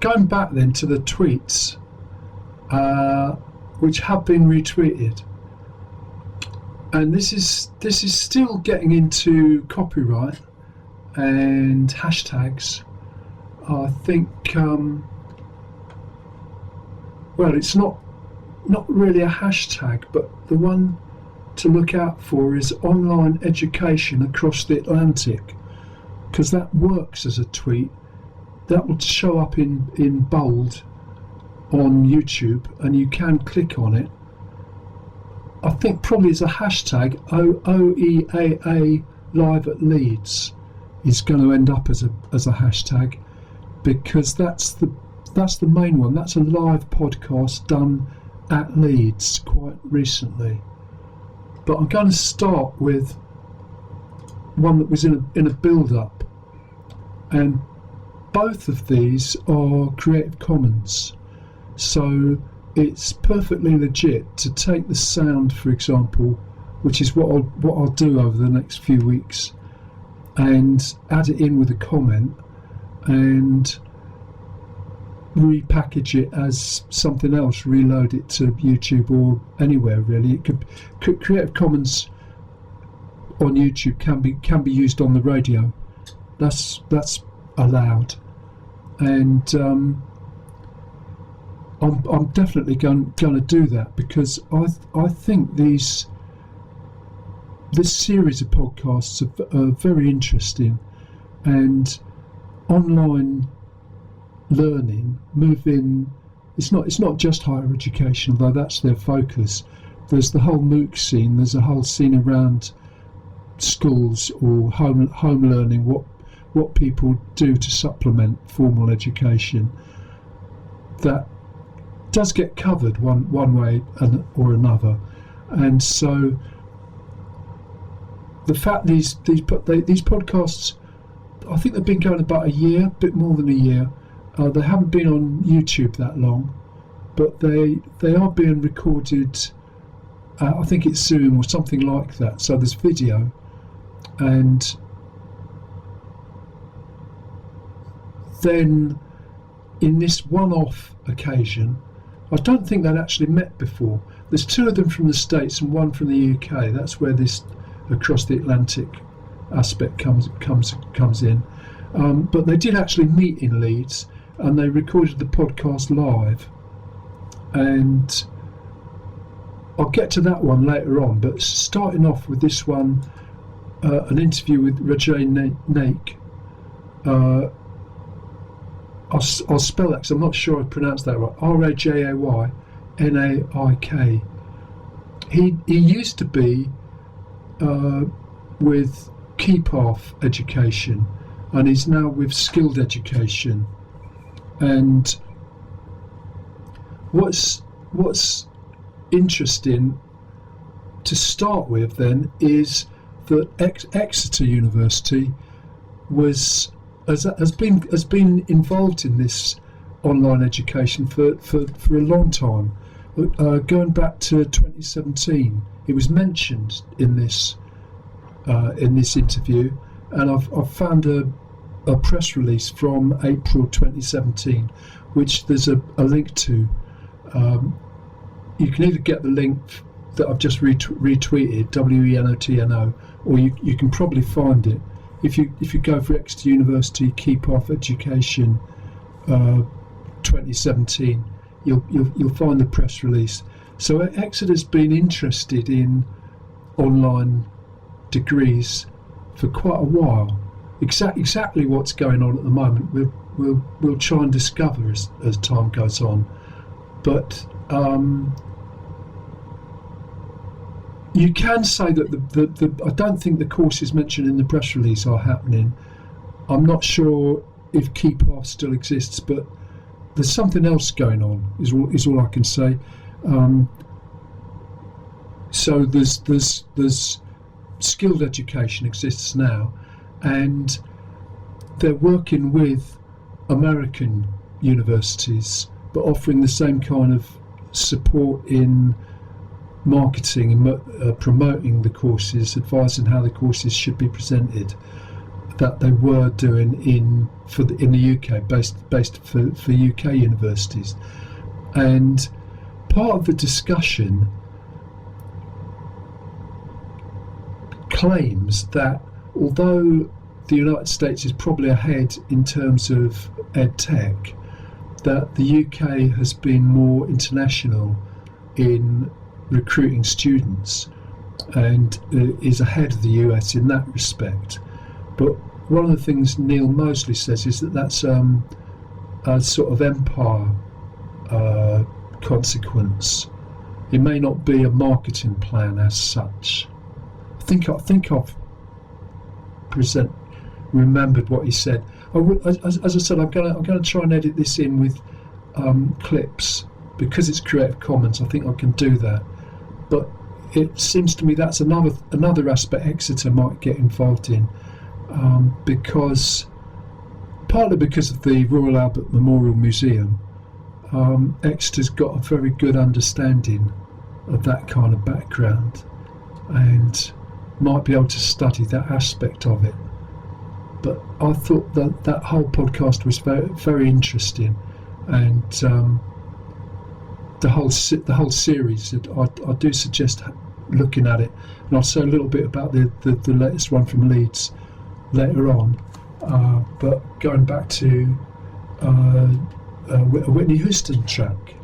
going back then to the tweets, which have been retweeted, and this is still getting into copyright and hashtags. I think well, it's not really a hashtag, but the one to look out for is online education across the Atlantic, because that works as a tweet. That will show up in bold on YouTube, and you can click on it. I think probably as a hashtag, OEAA Live at Leeds is going to end up as a hashtag, because that's the main one. That's a live podcast done at Leeds quite recently. But I'm going to start with one that was in a build-up, and both of these are Creative Commons, so it's perfectly legit to take the sound, for example, which is what I'll do over the next few weeks, and add it in with a comment and repackage it as something else, reload it to YouTube or anywhere really. It could Creative Commons on YouTube can be used on the radio. That's allowed, and I'm definitely going to do that, because I think this series of podcasts are very interesting, and online learning, it's not just higher education, although that's their focus. There's the whole MOOC scene. There's a whole scene around schools or home learning, what people do to supplement formal education, that does get covered one way or another. And so the fact these podcasts, I think they've been going about a year, a bit more than a year. They haven't been on YouTube that long, but they are being recorded. I think it's Zoom or something like that. So there's video, and then in this one-off occasion, I don't think they'd actually met before. There's two of them from the States and one from the UK. That's where this across the Atlantic aspect comes in. But they did actually meet in Leeds, and they recorded the podcast live. And I'll get to that one later on. But starting off with this one, an interview with Rajay Naik. I'll spell that because I'm not sure I pronounced that right. Rajaynaik. He used to be with Keypath Education, and he's now with Skilled Education. And what's interesting to start with then is that Exeter University has been involved in this online education for a long time, going back to 2017. It was mentioned in this interview, and I've found a press release from April 2017, which there's a link to. You can either get the link that I've just retweeted, WENOTNO, or you can probably find it. If you go for Exeter University Keypath Education 2017, you'll find the press release. So Exeter's been interested in online degrees for quite a while. Exactly what's going on at the moment, we'll try and discover as time goes on. But you can say that I don't think the courses mentioned in the press release are happening. I'm not sure if Keypath still exists, but there's something else going on, is all I can say. So there's Skilled Education exists now, and they're working with American universities, but offering the same kind of support in marketing and promoting the courses, advising how the courses should be presented. that they were doing in the UK, based for UK universities. And part of the discussion claims that although the United States is probably ahead in terms of ed tech, that the UK has been more international in recruiting students and is ahead of the US in that respect. But one of the things Neil Mosley says is that that's a sort of empire consequence. It may not be a marketing plan as such. I think I've remembered what he said. As I said, I'm going to try and edit this in with clips because it's Creative Commons. I think I can do that. But it seems to me that's another aspect Exeter might get involved in, partly because of the Royal Albert Memorial Museum. Exeter's got a very good understanding of that kind of background and might be able to study that aspect of it. But I thought that whole podcast was very, very interesting, and the whole series. I do suggest looking at it, and I'll say a little bit about the latest one from Leeds later on. But going back to a Whitney Houston track.